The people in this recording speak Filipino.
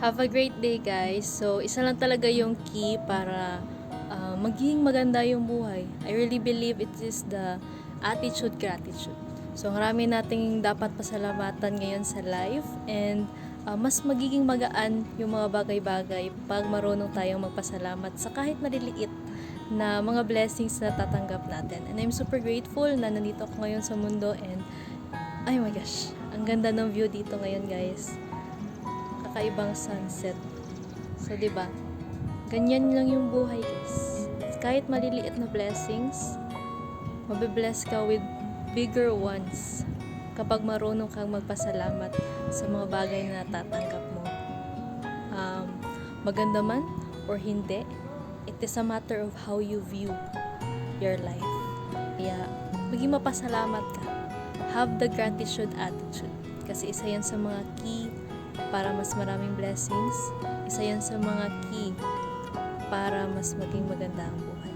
Have a great day, guys. So, isa lang talaga yung key para maging maganda yung buhay. I really believe it is the attitude gratitude. So, marami nating dapat pasalamatan ngayon sa life and mas magiging magaan yung mga bagay-bagay pag marunong tayong magpasalamat sa kahit maliliit na mga blessings na tatanggap natin. And I'm super grateful na nandito ako ngayon sa mundo and ay my gosh, ang ganda ng view dito ngayon, guys. Kakaibang sunset. So, 'di ba? Ganyan lang yung buhay, guys. Kahit maliliit na blessings, mabibless ka with bigger ones kapag marunong kang magpasalamat sa mga bagay na natatanggap mo. Maganda man or hindi, it is a matter of how you view your life. Kaya, maging mapasalamat ka. Have the gratitude attitude. Kasi isa yan sa mga key para mas maraming blessings. Isa yan sa mga key para mas maging maganda ang buhay.